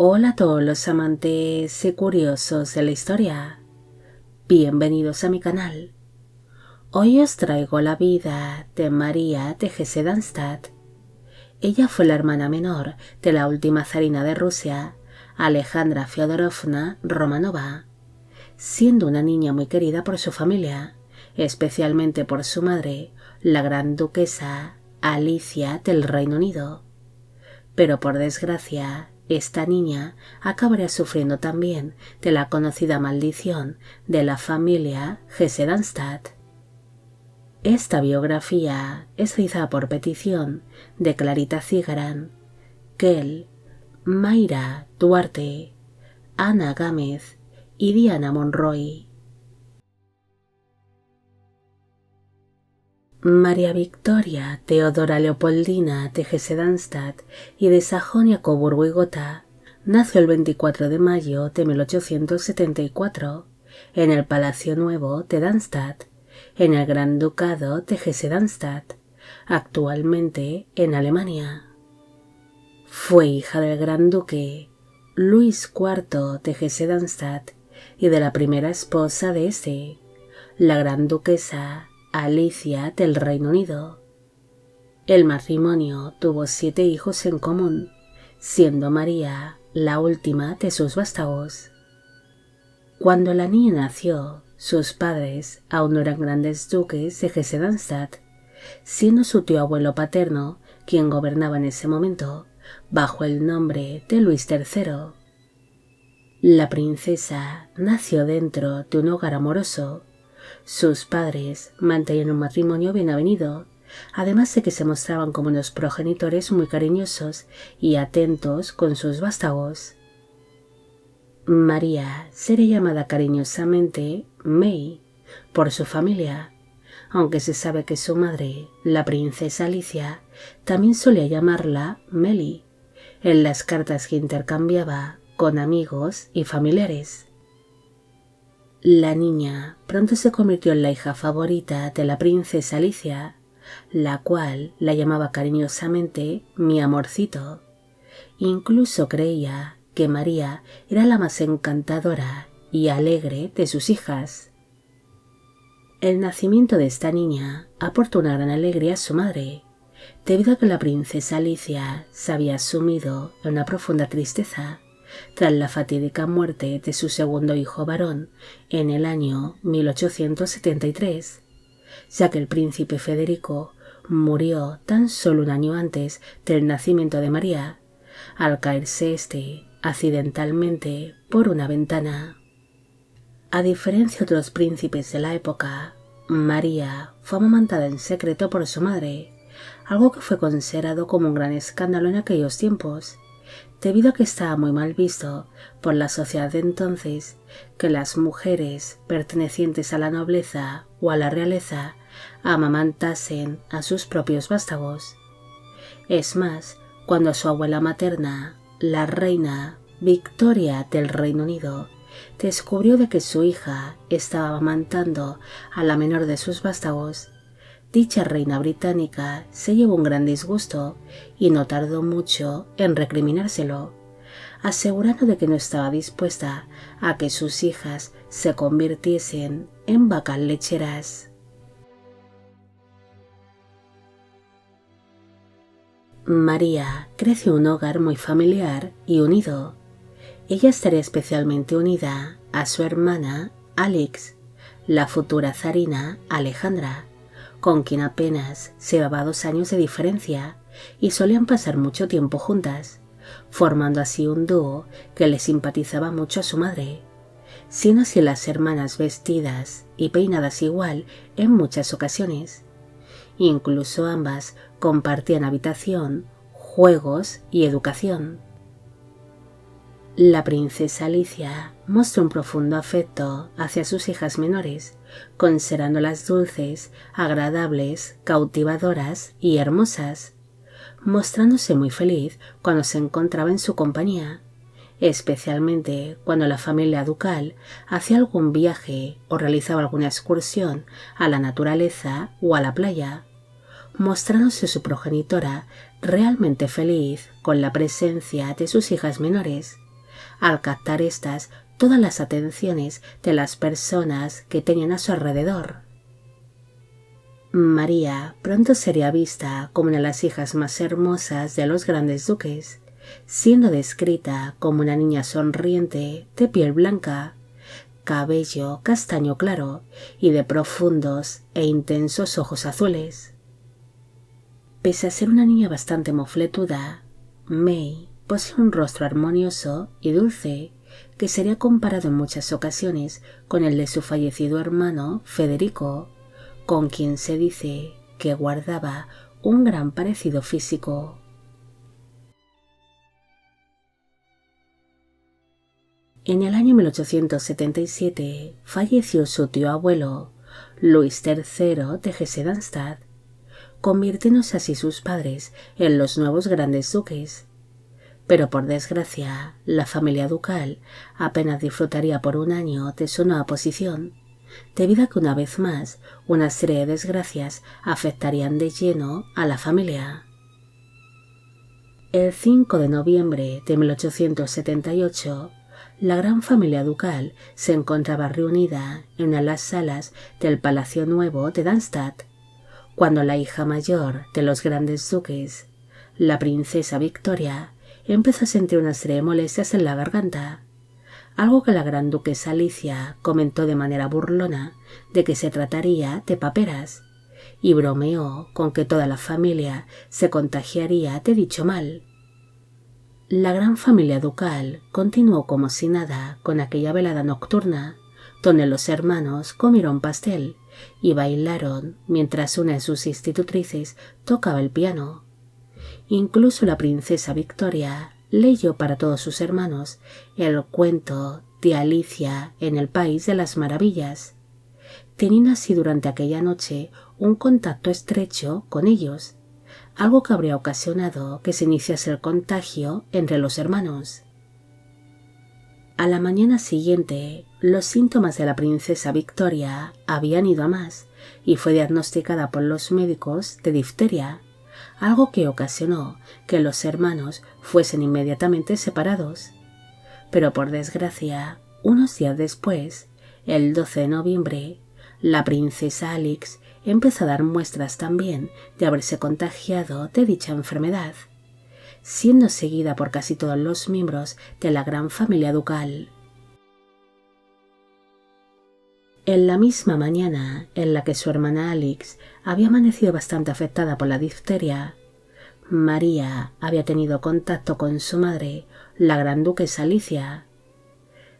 Hola a todos los amantes y curiosos de la historia. Bienvenidos a mi canal. Hoy os traigo la vida de María de Hesse-Darmstadt. Ella fue la hermana menor de la última zarina de Rusia, Alejandra Fyodorovna Romanova, siendo una niña muy querida por su familia, especialmente por su madre, la gran duquesa Alicia del Reino Unido. Pero por desgracia, esta niña acabaría sufriendo también de la conocida maldición de la familia Hesse-Darmstadt. Esta biografía es realizada por petición de Clarita Cigaran, Kel, Mayra Duarte, Ana Gámez y Diana Monroy. María Victoria Teodora Leopoldina de Hesse-Darmstadt y de Sajonia-Coburgo y Gotha nació el 24 de mayo de 1874 en el Palacio Nuevo de Darmstadt, en el Gran Ducado de Hesse-Darmstadt, actualmente en Alemania. Fue hija del Gran Duque Luis IV de Hesse-Darmstadt y de la primera esposa de este, la Gran Duquesa Alicia del Reino Unido. El matrimonio tuvo 7 hijos en común, siendo María la última de sus vástagos. Cuando la niña nació, sus padres aún no eran grandes duques de Hesse-Darmstadt, siendo su tío abuelo paterno quien gobernaba en ese momento, bajo el nombre de Luis III. La princesa nació dentro de un hogar amoroso. Sus padres mantenían un matrimonio bien avenido, además de que se mostraban como unos progenitores muy cariñosos y atentos con sus vástagos. María sería llamada cariñosamente May por su familia, aunque se sabe que su madre, la princesa Alicia, también solía llamarla Meli en las cartas que intercambiaba con amigos y familiares. La niña pronto se convirtió en la hija favorita de la princesa Alicia, la cual la llamaba cariñosamente mi amorcito. Incluso creía que María era la más encantadora y alegre de sus hijas. El nacimiento de esta niña aportó una gran alegría a su madre, debido a que la princesa Alicia se había sumido en una profunda tristeza tras la fatídica muerte de su segundo hijo varón en el año 1873, ya que el príncipe Federico murió tan solo un año antes del nacimiento de María, al caerse este accidentalmente por una ventana. A diferencia de otros príncipes de la época, María fue amamantada en secreto por su madre, algo que fue considerado como un gran escándalo en aquellos tiempos, debido a que estaba muy mal visto por la sociedad de entonces que las mujeres pertenecientes a la nobleza o a la realeza amamantasen a sus propios vástagos. Es más, cuando su abuela materna, la reina Victoria del Reino Unido, descubrió de que su hija estaba amamantando a la menor de sus vástagos, dicha reina británica se llevó un gran disgusto y no tardó mucho en recriminárselo, asegurando de que no estaba dispuesta a que sus hijas se convirtiesen en vacas lecheras. María creció en un hogar muy familiar y unido. Ella estaría especialmente unida a su hermana Alix, la futura zarina Alejandra, con quien apenas se llevaba 2 años de diferencia y solían pasar mucho tiempo juntas, formando así un dúo que le simpatizaba mucho a su madre, siendo así las hermanas vestidas y peinadas igual en muchas ocasiones. Incluso ambas compartían habitación, juegos y educación. La princesa Alicia mostró un profundo afecto hacia sus hijas menores, considerándolas dulces, agradables, cautivadoras y hermosas, mostrándose muy feliz cuando se encontraba en su compañía, especialmente cuando la familia ducal hacía algún viaje o realizaba alguna excursión a la naturaleza o a la playa, mostrándose su progenitora realmente feliz con la presencia de sus hijas menores, al captar éstas todas las atenciones de las personas que tenían a su alrededor. María pronto sería vista como una de las hijas más hermosas de los grandes duques, siendo descrita como una niña sonriente, de piel blanca, cabello castaño claro y de profundos e intensos ojos azules. Pese a ser una niña bastante mofletuda, May posee un rostro armonioso y dulce que sería comparado en muchas ocasiones con el de su fallecido hermano Federico, con quien se dice que guardaba un gran parecido físico. En el año 1877 falleció su tío abuelo, Luis III de Hesse-Darmstadt, convirtiéndose así sus padres en los nuevos grandes duques. Pero por desgracia, la familia ducal apenas disfrutaría por un año de su nueva posición, debido a que una vez más una serie de desgracias afectarían de lleno a la familia. El 5 de noviembre de 1878, la gran familia ducal se encontraba reunida en una de las salas del Palacio Nuevo de Darmstadt, cuando la hija mayor de los grandes duques, la princesa Victoria, empezó a sentir una serie de molestias en la garganta, algo que la gran duquesa Alicia comentó de manera burlona de que se trataría de paperas, y bromeó con que toda la familia se contagiaría de dicho mal. La gran familia ducal continuó como si nada con aquella velada nocturna, donde los hermanos comieron pastel y bailaron mientras una de sus institutrices tocaba el piano. Incluso la princesa Victoria leyó para todos sus hermanos el cuento de Alicia en el País de las Maravillas, teniendo así durante aquella noche un contacto estrecho con ellos, algo que habría ocasionado que se iniciase el contagio entre los hermanos. A la mañana siguiente, los síntomas de la princesa Victoria habían ido a más y fue diagnosticada por los médicos de difteria, algo que ocasionó que los hermanos fuesen inmediatamente separados. Pero por desgracia, unos días después, el 12 de noviembre, la princesa Alix empezó a dar muestras también de haberse contagiado de dicha enfermedad, siendo seguida por casi todos los miembros de la gran familia ducal. En la misma mañana en la que su hermana Alix había amanecido bastante afectada por la difteria, María había tenido contacto con su madre, la gran duquesa Alicia.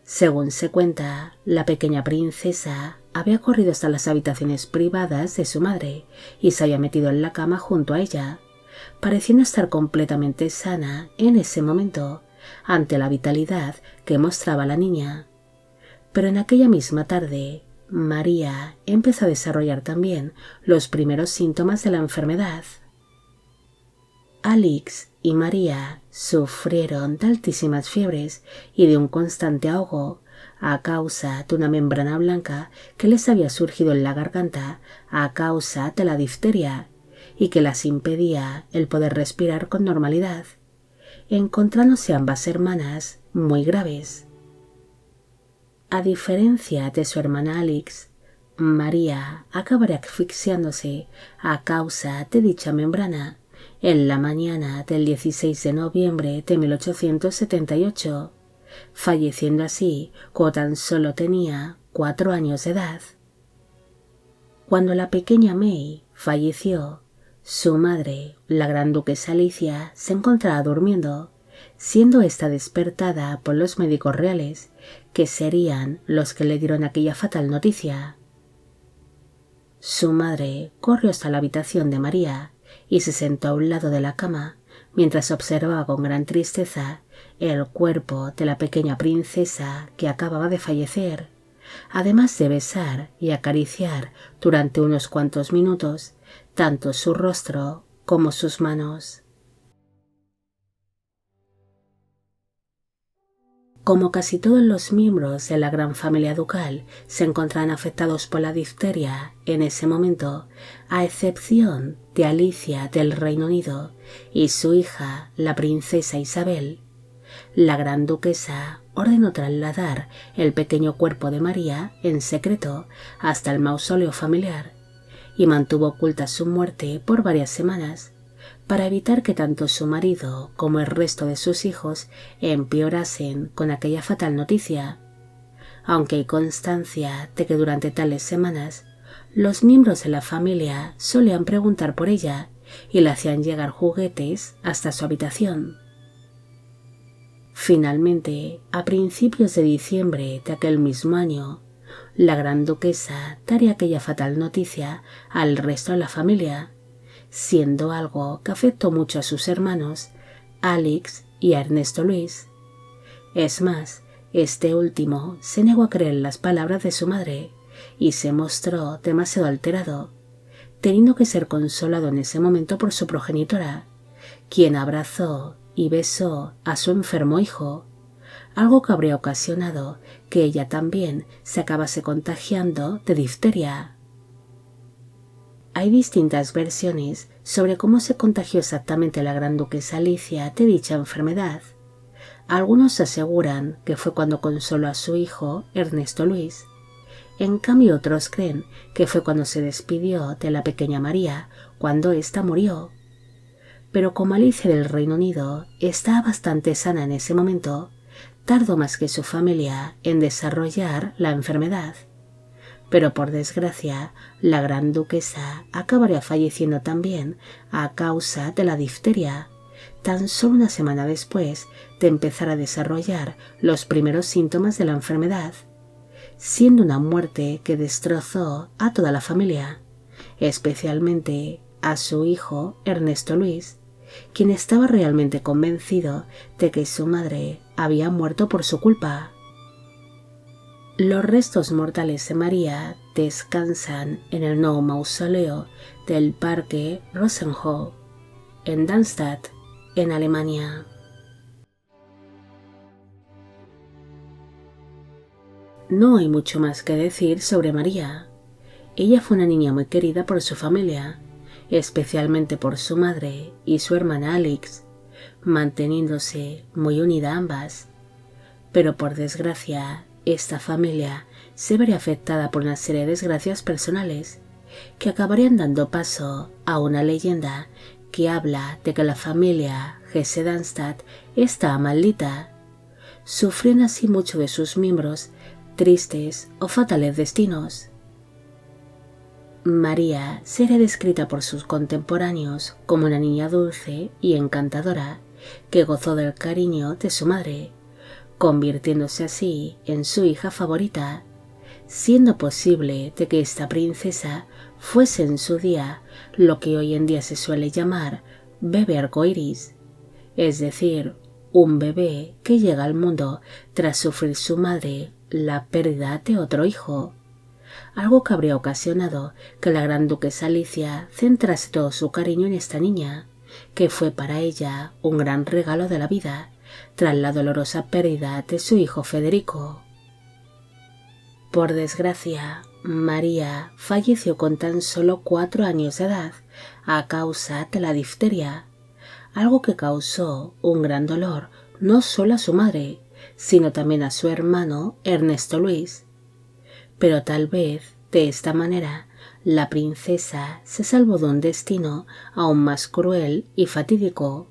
Según se cuenta, la pequeña princesa había corrido hasta las habitaciones privadas de su madre y se había metido en la cama junto a ella, pareciendo estar completamente sana en ese momento, ante la vitalidad que mostraba la niña. Pero en aquella misma tarde, María empezó a desarrollar también los primeros síntomas de la enfermedad. Alix y María sufrieron de altísimas fiebres y de un constante ahogo a causa de una membrana blanca que les había surgido en la garganta a causa de la difteria y que las impedía el poder respirar con normalidad, encontrándose ambas hermanas muy graves. A diferencia de su hermana Alix, María acabaría asfixiándose a causa de dicha membrana en la mañana del 16 de noviembre de 1878, falleciendo así cuando tan solo tenía 4 años de edad. Cuando la pequeña May falleció, su madre, la gran duquesa Alicia, se encontraba durmiendo, siendo ésta despertada por los médicos reales, que serían los que le dieron aquella fatal noticia. Su madre corrió hasta la habitación de María y se sentó a un lado de la cama, mientras observaba con gran tristeza el cuerpo de la pequeña princesa que acababa de fallecer, además de besar y acariciar durante unos cuantos minutos tanto su rostro como sus manos. Como casi todos los miembros de la gran familia ducal se encontraban afectados por la difteria en ese momento, a excepción de Alicia del Reino Unido y su hija, la princesa Isabel, la gran duquesa ordenó trasladar el pequeño cuerpo de María en secreto hasta el mausoleo familiar y mantuvo oculta su muerte por varias semanas para evitar que tanto su marido como el resto de sus hijos empeorasen con aquella fatal noticia, aunque hay constancia de que durante tales semanas los miembros de la familia solían preguntar por ella y le hacían llegar juguetes hasta su habitación. Finalmente, a principios de diciembre de aquel mismo año, la gran duquesa daría aquella fatal noticia al resto de la familia, siendo algo que afectó mucho a sus hermanos, Alex y a Ernesto Luis. Es más, este último se negó a creer las palabras de su madre y se mostró demasiado alterado, teniendo que ser consolado en ese momento por su progenitora, quien abrazó y besó a su enfermo hijo, algo que habría ocasionado que ella también se acabase contagiando de difteria. Hay distintas versiones sobre cómo se contagió exactamente la gran duquesa Alicia de dicha enfermedad. Algunos aseguran que fue cuando consoló a su hijo, Ernesto Luis. En cambio, otros creen que fue cuando se despidió de la pequeña María, cuando ésta murió. Pero como Alicia del Reino Unido estaba bastante sana en ese momento, tardó más que su familia en desarrollar la enfermedad. Pero por desgracia, la gran duquesa acabaría falleciendo también a causa de la difteria, tan solo una semana después de empezar a desarrollar los primeros síntomas de la enfermedad, siendo una muerte que destrozó a toda la familia, especialmente a su hijo Ernesto Luis, quien estaba realmente convencido de que su madre había muerto por su culpa. Los restos mortales de María descansan en el nuevo mausoleo del Parque Rosenhof, en Darmstadt, en Alemania. No hay mucho más que decir sobre María. Ella fue una niña muy querida por su familia, especialmente por su madre y su hermana Alex, manteniéndose muy unida a ambas. Pero por desgracia, esta familia se vería afectada por una serie de desgracias personales que acabarían dando paso a una leyenda que habla de que la familia Hesse-Darmstadt está maldita. Sufren así mucho de sus miembros tristes o fatales destinos. María será descrita por sus contemporáneos como una niña dulce y encantadora que gozó del cariño de su madre, convirtiéndose así en su hija favorita, siendo posible de que esta princesa fuese en su día lo que hoy en día se suele llamar bebé arcoíris, es decir, un bebé que llega al mundo tras sufrir su madre la pérdida de otro hijo, algo que habría ocasionado que la gran duquesa Alicia centrase todo su cariño en esta niña, que fue para ella un gran regalo de la vida tras la dolorosa pérdida de su hijo Federico. Por desgracia, María falleció con tan solo 4 años de edad a causa de la difteria, algo que causó un gran dolor no solo a su madre, sino también a su hermano Ernesto Luis. Pero tal vez, de esta manera, la princesa se salvó de un destino aún más cruel y fatídico,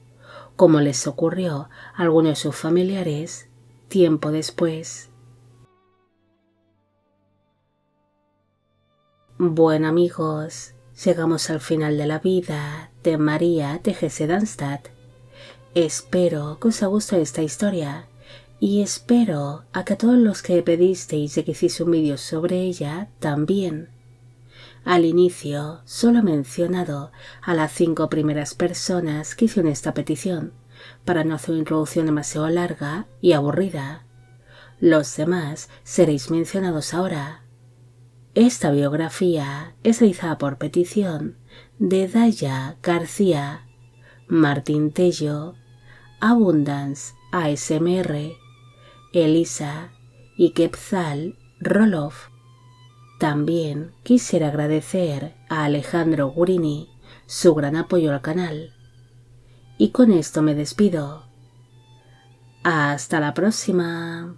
como les ocurrió a algunos de sus familiares tiempo después. Bueno amigos, llegamos al final de la vida de María de Hesse-Darmstadt. Espero que os haya gustado esta historia y espero a que todos los que pedisteis de que hiciese un vídeo sobre ella también. Al inicio solo he mencionado a las 5 primeras personas que hicieron esta petición para no hacer una introducción demasiado larga y aburrida. Los demás seréis mencionados ahora. Esta biografía es realizada por petición de Daya García, Martín Tello, Abundance ASMR, Elisa y Quetzal Roloff. También quisiera agradecer a Alejandro Gurini su gran apoyo al canal. Y con esto me despido. Hasta la próxima.